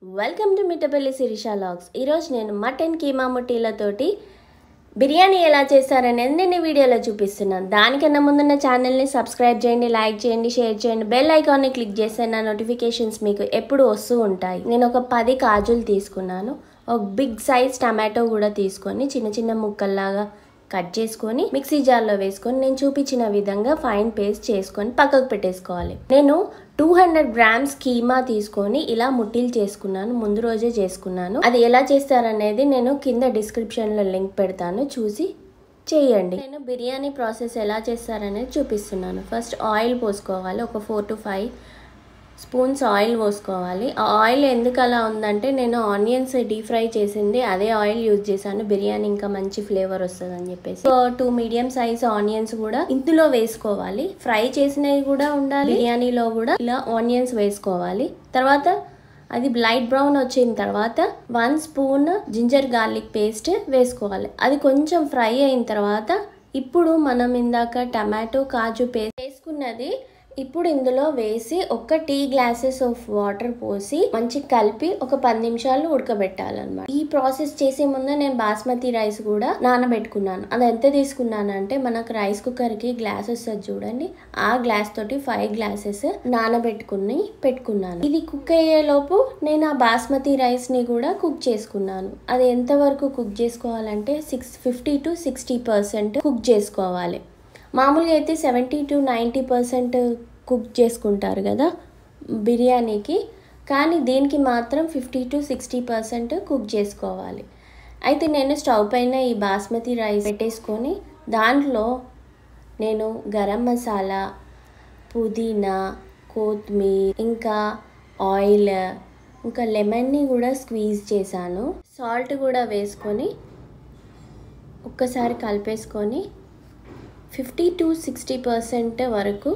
Welcome to Mittapalli Sirisha logs. ఈరోజు నేను mutton keema ముట్టీలతోటి biryani ఎలా చేస్తారనేది నేను వీడియోలో చూపిస్తున్నాను. దానికన్నా ముందు నా ఛానల్ని సబ్స్క్రైబ్ చేయండి, లైక్ చేయండి, షేర్ చేయండి, బెల్ ఐకాన్ని క్లిక్ చేస్తే నా నోటిఫికేషన్స్ మీకు ఎప్పుడు వస్తూ ఉంటాయి. నేను ఒక 10 కాజులు తీసుకున్నాను. ఒక బిగ్ సైజ్ టమాటో కూడా తీసుకొని చిన్న చిన్న ముక్కల్లాగా కట్ చేసుకొని మిక్సీ జార్లో వేసుకొని నేను చూపించిన విధంగా ఫైన్ పేస్ట్ చేసుకొని పక్కకు పెట్టేసుకోవాలి. నేను 200 గ్రామ్స్ కీమా తీసుకొని ఇలా ముట్టీలు చేసుకున్నాను. ముందు రోజే చేసుకున్నాను. అది ఎలా చేస్తారనేది నేను కింద డిస్క్రిప్షన్లో లింక్ పెడతాను, చూసి చేయండి. నేను బిర్యానీ ప్రాసెస్ ఎలా చేస్తారనేది చూపిస్తున్నాను. ఫస్ట్ ఆయిల్ పోసుకోవాలి. ఒక 4 to 5 స్పూన్స్ ఆయిల్ పోసుకోవాలి. ఆ ఆయిల్ ఎందుకు అలా ఉందంటే నేను ఆనియన్స్ డీప్ ఫ్రై చేసింది అదే ఆయిల్ యూజ్ చేశాను. బిర్యానీ ఇంకా మంచి ఫ్లేవర్ వస్తుంది అని చెప్పేసి 2 మీడియం సైజ్ ఆనియన్స్ కూడా ఇందులో వేసుకోవాలి. ఫ్రై చేసినవి కూడా ఉండాలి. బిర్యానీలో కూడా ఇలా ఆనియన్స్ వేసుకోవాలి. తర్వాత అది లైట్ బ్రౌన్ వచ్చిన తర్వాత 1 స్పూన్ జింజర్ గార్లిక్ పేస్ట్ వేసుకోవాలి. అది కొంచెం ఫ్రై అయిన తర్వాత ఇప్పుడు మనం ఇందాక టమాటో కాజు పేస్ట్ వేసుకున్నది ఇప్పుడు ఇందులో వేసి ఒక టీ గ్లాసెస్ ఆఫ్ వాటర్ పోసి మంచి కలిపి ఒక 10 నిమిషాలు ఉడకబెట్టాలన్నమాట. ఈ ప్రాసెస్ చేసే ముందు నేను బాస్మతి రైస్ కూడా నానబెట్టుకున్నాను. అది ఎంత తీసుకున్నానంటే మనకు రైస్ కుక్కర్కి గ్లాస్ వస్తుంది చూడండి, ఆ గ్లాస్ తోటి 5 గ్లాసెస్ నానబెట్టుకుని పెట్టుకున్నాను. ఇది కుక్ అయ్యేలోపు నేను ఆ బాస్మతి రైస్ని కూడా కుక్ చేసుకున్నాను. అది ఎంతవరకు కుక్ చేసుకోవాలంటే 50 to 60% కుక్ చేసుకోవాలి. మామూలుగా అయితే 70 to 90% కుక్ చేసుకుంటారు కదా బిర్యానీకి, కానీ దీనికి మాత్రం 50 to 60% కుక్ చేసుకోవాలి. అయితే నేను స్టవ్ పైన ఈ బాస్మతి రైస్ పెట్టేసుకొని దాంట్లో నేను గరం మసాలా, పుదీనా, కొత్తిమీర, ఇంకా ఆయిల్, ఇంకా లెమన్ని కూడా స్క్వీజ్ చేశాను. సాల్ట్ కూడా వేసుకొని ఒక్కసారి కలిపేసుకొని 50 to 60% వరకు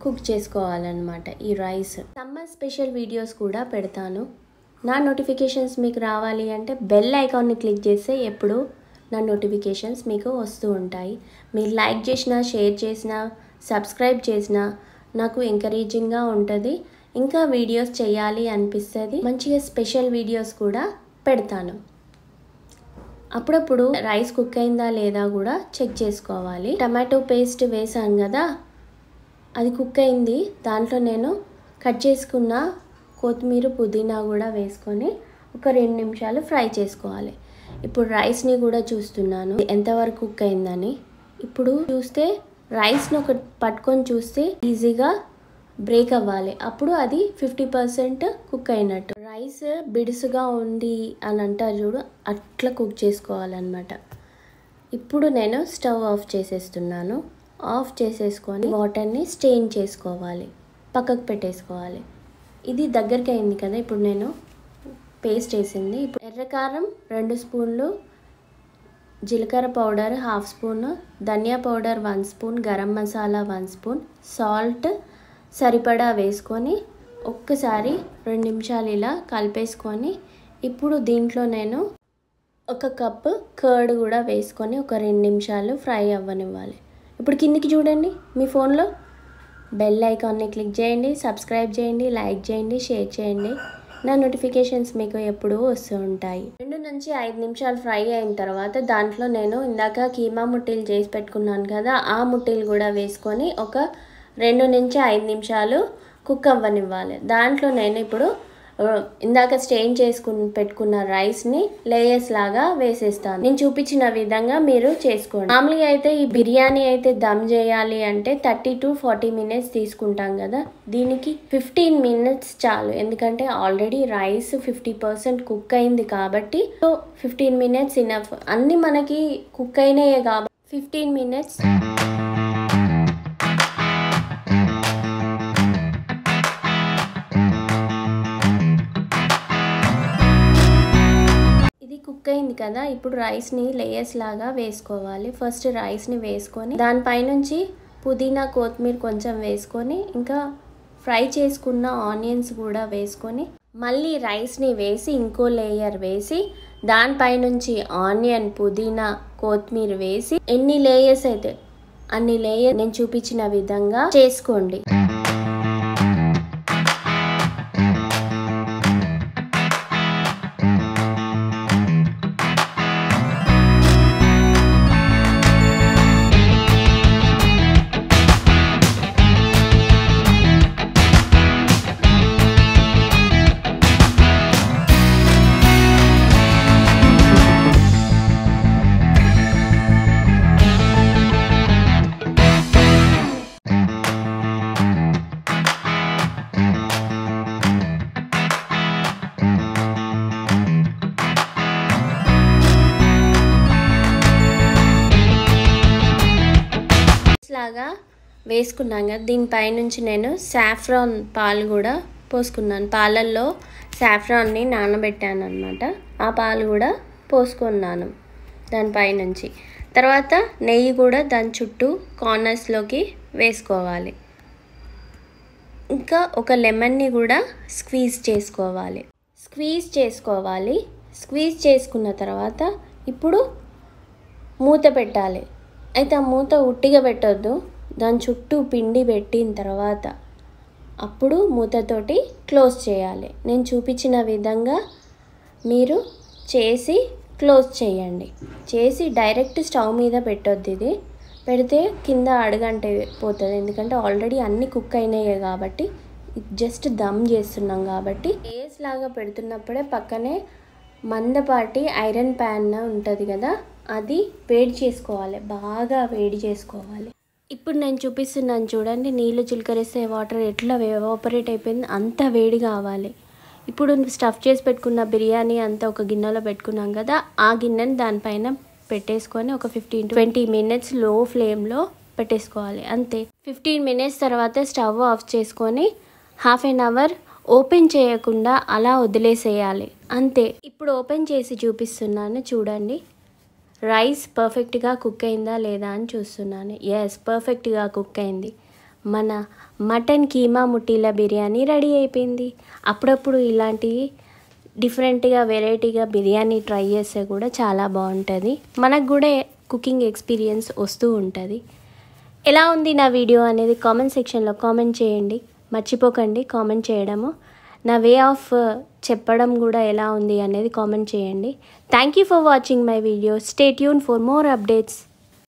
కుక్ చేసుకోవాలన్నమాట ఈ రైస్. సమ్మర్ స్పెషల్ వీడియోస్ కూడా పెడతాను. నా నోటిఫికేషన్స్ మీకు రావాలి అంటే బెల్ ఐకాన్ని క్లిక్ చేస్తే ఎప్పుడు నా నోటిఫికేషన్స్ మీకు వస్తూ ఉంటాయి. మీరు లైక్ చేసినా, షేర్ చేసినా, సబ్స్క్రైబ్ చేసినా నాకు ఎంకరేజింగ్గా ఉంటుంది. ఇంకా వీడియోస్ చేయాలి అనిపిస్తుంది. మంచిగా స్పెషల్ వీడియోస్ కూడా పెడతాను. అప్పుడప్పుడు రైస్ కుక్ అయిందా లేదా కూడా చెక్ చేసుకోవాలి. టమాటో పేస్ట్ వేసాను కదా, అది కుక్ అయింది. దాంట్లో నేను కట్ చేసుకున్న కొత్తిమీర, పుదీనా కూడా వేసుకొని ఒక 2 నిమిషాలు ఫ్రై చేసుకోవాలి. ఇప్పుడు రైస్ని కూడా చూస్తున్నాను ఎంతవరకు కుక్ అయిందని. ఇప్పుడు చూస్తే రైస్ని ఒక పట్టుకొని చూస్తే ఈజీగా బ్రేక్ అవ్వాలి. అప్పుడు అది 50% కుక్ అయినట్టు. రైస్ బిడుసుగా ఉంది అని అంటారు చూడు, అట్లా కుక్ చేసుకోవాలన్నమాట. ఇప్పుడు నేను స్టవ్ ఆఫ్ చేసేస్తున్నాను. ఆఫ్ చేసేసుకొని వాటర్ని స్టెయిన్ చేసుకోవాలి, పక్కకు పెట్టేసుకోవాలి. ఇది దగ్గరికి అయింది కదా. ఇప్పుడు నేను పేస్ట్ వేసింది. ఇప్పుడు ఎర్రకారం 2 స్పూన్లు, జీలకర్ర పౌడర్ 1/2 స్పూన్, ధనియా powder 1 spoon, garam masala 1 spoon, salt సరిపడా వేసుకొని ఒక్కసారి 2 నిమిషాలు ఇలా కలిపేసుకొని ఇప్పుడు దీంట్లో నేను 1 కప్పు కర్డ్ కూడా వేసుకొని ఒక 2 నిమిషాలు ఫ్రై అవ్వనివ్వాలి. ఇప్పుడు కిందికి చూడండి, మీ ఫోన్లో బెల్ ఐకాన్ని క్లిక్ చేయండి, సబ్స్క్రైబ్ చేయండి, లైక్ చేయండి, షేర్ చేయండి. నా నోటిఫికేషన్స్ మీకు ఎప్పుడూ వస్తూ ఉంటాయి. 2 నుంచి 5 నిమిషాలు ఫ్రై అయిన తర్వాత దాంట్లో నేను ఇందాక కీమా ముట్టీలు చేసి పెట్టుకున్నాను కదా, ఆ ముట్టీలు కూడా వేసుకొని ఒక 2 నుంచి 5 నిమిషాలు కుక్ అవ్వనివ్వాలి. దాంట్లో నేను ఇప్పుడు ఇందాక స్టెయిన్ చేసుకుని పెట్టుకున్న రైస్ని లేయర్స్ లాగా వేసేస్తాను. నేను చూపించిన విధంగా మీరు చేసుకోండి. మామూలుగా అయితే ఈ బిర్యానీ అయితే దమ్ చేయాలి అంటే 30 to 40 minutes తీసుకుంటాం కదా, దీనికి 15 minutes చాలు. ఎందుకంటే ఆల్రెడీ రైస్ 50% కుక్ అయింది కాబట్టి 15 minutes ఇనఫ్. అన్నీ మనకి కుక్ అయినాయే కాబట్టి 15 minutes. కుక్ అయింది కదా, ఇప్పుడు రైస్ని లేయర్స్ లాగా వేసుకోవాలి. ఫస్ట్ రైస్ని వేసుకొని దానిపైనుంచి పుదీనా, కొత్తిమీర కొంచెం వేసుకొని ఇంకా ఫ్రై చేసుకున్న ఆనియన్స్ కూడా వేసుకొని మళ్ళీ రైస్ని వేసి ఇంకో లేయర్ వేసి దానిపైనుంచి ఆనియన్, పుదీనా, కొత్తిమీర వేసి ఎన్ని లేయర్స్ అయితే అన్ని లేయర్ నేను చూపించిన విధంగా చేసుకోండి. వేసుకున్నాం కదా, దీనిపైనుంచి నేను సాఫ్రాన్ పాలు కూడా పోసుకున్నాను. పాలల్లో సాఫ్రాన్ని నానబెట్టాను అనమాట. ఆ పాలు కూడా పోసుకున్నాను దానిపైనుంచి. తర్వాత నెయ్యి కూడా దాని చుట్టూ కార్నర్స్లోకి వేసుకోవాలి. ఇంకా ఒక లెమన్ని కూడా స్క్వీజ్ చేసుకోవాలి. స్క్వీజ్ చేసుకున్న తర్వాత ఇప్పుడు మూత పెట్టాలి. అయితే ఆ మూత ఉట్టిగా పెట్టొద్దు, దాని చుట్టూ పిండి పెట్టిన తర్వాత అప్పుడు మూతతోటి క్లోజ్ చేయాలి. నేను చూపించిన విధంగా మీరు చేసి క్లోజ్ చేయండి. చేసి డైరెక్ట్ స్టవ్ మీద పెట్టొద్దు. ఇది పెడితే కింద అడుగంటే పోతుంది, ఎందుకంటే ఆల్రెడీ అన్నీ కుక్ అయినాయి కాబట్టి. జస్ట్ దమ్ చేస్తున్నాం కాబట్టి బేస్ లాగా పెడుతున్నప్పుడే పక్కనే మందపాటి ఐరన్ ప్యాన్ ఉంటుంది కదా, అది వేడి చేసుకోవాలి, బాగా వేడి చేసుకోవాలి. ఇప్పుడు నేను చూపిస్తున్నాను చూడండి, నీళ్ళు చిలకరిస్తే వాటర్ ఎట్లా ఎవాపరేట్ అయిపోయింది, అంత వేడి కావాలి. ఇప్పుడు స్టఫ్ చేసి పెట్టుకున్న బిర్యానీ అంతా ఒక గిన్నెలో పెట్టుకున్నాం కదా, ఆ గిన్నెని దానిపైన పెట్టేసుకొని ఒక 15-20 మినిట్స్ లో ఫ్లేమ్లో పెట్టేసుకోవాలి. అంతే. 15 మినిట్స్ తర్వాత స్టవ్ ఆఫ్ చేసుకొని హాఫ్ అన్ అవర్ ఓపెన్ చేయకుండా అలా వదిలేసేయాలి. అంతే. ఇప్పుడు ఓపెన్ చేసి చూపిస్తున్నాను చూడండి. రైస్ పర్ఫెక్ట్గా కుక్ అయిందా లేదా అని చూస్తున్నాను. ఎస్, పర్ఫెక్ట్గా కుక్ అయింది. మన మటన్ కీమా ముట్టీల బిర్యానీ రెడీ అయిపోయింది. అప్పుడప్పుడు ఇలాంటి డిఫరెంట్గా వెరైటీగా బిర్యానీ ట్రై చేస్తే కూడా చాలా బాగుంటుంది. మనకు కూడా కుకింగ్ ఎక్స్పీరియన్స్ వస్తూ ఉంటుంది. ఎలా ఉంది నా వీడియో అనేది కామెంట్ సెక్షన్లో కామెంట్ చేయండి. మర్చిపోకండి కామెంట్ చేయడము. నా వే ఆఫ్ చెప్పడం కూడా ఎలా ఉంది అనేది కామెంట్ చేయండి. Thank you for watching my video. Stay tune for more updates.